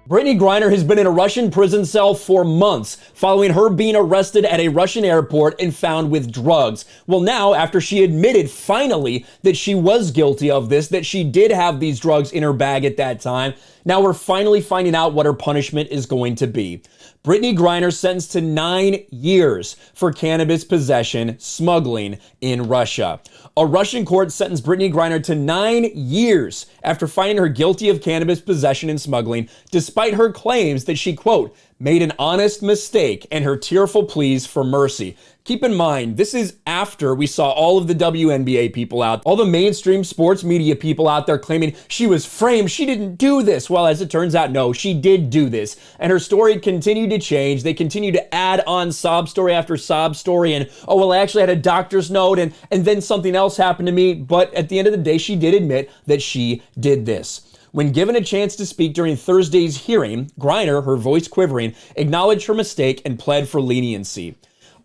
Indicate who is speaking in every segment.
Speaker 1: Brittney Griner has been in a Russian prison cell for months following her being arrested at a Russian airport and found with drugs. Well, now, after she admitted finally that she was guilty of this, that she did have these drugs in her bag at that time, now we're finally finding out what her punishment is going to be. Brittney Griner sentenced to 9 years for cannabis possession, smuggling in Russia. A Russian court sentenced Brittney Griner to 9 years after finding her guilty of cannabis possession and smuggling, despite her claims that she, quote, made an honest mistake and her tearful pleas for mercy. Keep in mind, this is after we saw all of the WNBA people out, all the mainstream sports media people out there claiming she was framed, she didn't do this. Well, as it turns out, no, she did do this. And her story continued to change. They continue to add on sob story after sob story. And, oh, well, I actually had a doctor's note and then something else happened to me. But at the end of the day, she did admit that she did this. When given a chance to speak during Thursday's hearing, Griner, her voice quivering, acknowledged her mistake and pled for leniency.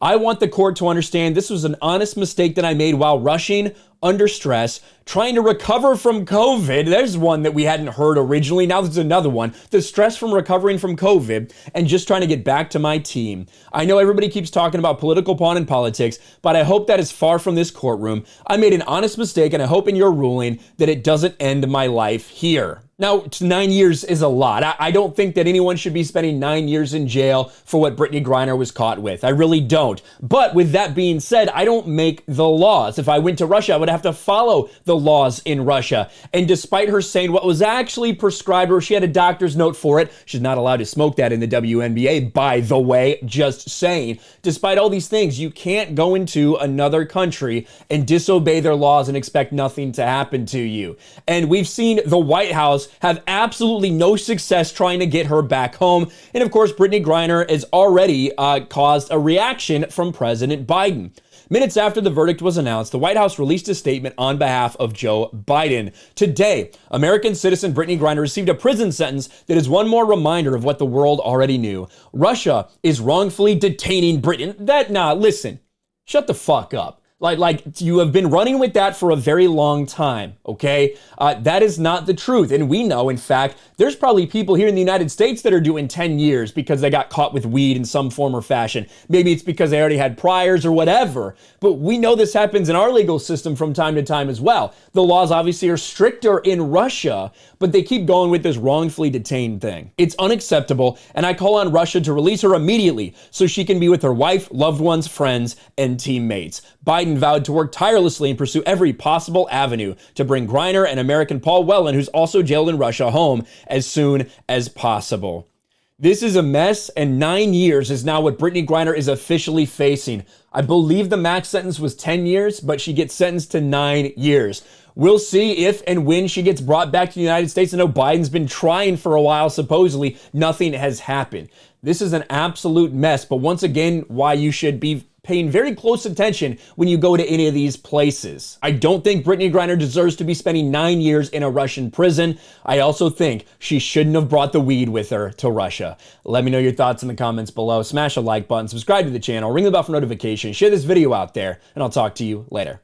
Speaker 1: I want the court to understand this was an honest mistake that I made while rushing, under stress, trying to recover from COVID. There's one that we hadn't heard originally. Now there's another one. The stress from recovering from COVID and just trying to get back to my team. I know everybody keeps talking about political pawn and politics, but I hope that is far from this courtroom. I made an honest mistake, and I hope in your ruling that it doesn't end my life here. Now, 9 years is a lot. I don't think that anyone should be spending 9 years in jail for what Brittney Griner was caught with. I really don't. But with that being said, I don't make the laws. If I went to Russia, I would have to follow the laws in Russia. And despite her saying what was actually prescribed, or she had a doctor's note for it, she's not allowed to smoke that in the WNBA, by the way, just saying. Despite all these things, you can't go into another country and disobey their laws and expect nothing to happen to you. And we've seen the White House have absolutely no success trying to get her back home. And of course, Brittney Griner has already caused a reaction from President Biden. Minutes after the verdict was announced, the White House released a statement on behalf of Joe Biden. Today, American citizen Brittney Griner received a prison sentence that is one more reminder of what the world already knew. Russia is wrongfully detaining Britain. Listen, shut the fuck up. Like you have been running with that for a very long time, okay? That is not the truth. And we know, in fact, there's probably people here in the United States that are doing 10 years because they got caught with weed in some form or fashion. Maybe it's because they already had priors or whatever. But we know this happens in our legal system from time to time as well. The laws obviously are stricter in Russia, but they keep going with this wrongfully detained thing. It's unacceptable, and I call on Russia to release her immediately so she can be with her wife, loved ones, friends, and teammates. Biden vowed to work tirelessly and pursue every possible avenue to bring Griner and American Paul Whelan, who's also jailed in Russia, home as soon as possible. This is a mess, and 9 years is now what Brittney Griner is officially facing. I believe the max sentence was 10 years, but she gets sentenced to 9 years. We'll see if and when she gets brought back to the United States. I know Biden's been trying for a while, supposedly. Nothing has happened. This is an absolute mess, but once again, why you should be paying very close attention when you go to any of these places. I don't think Brittney Griner deserves to be spending 9 years in a Russian prison. I also think she shouldn't have brought the weed with her to Russia. Let me know your thoughts in the comments below. Smash a like button, subscribe to the channel, ring the bell for notifications, share this video out there, and I'll talk to you later.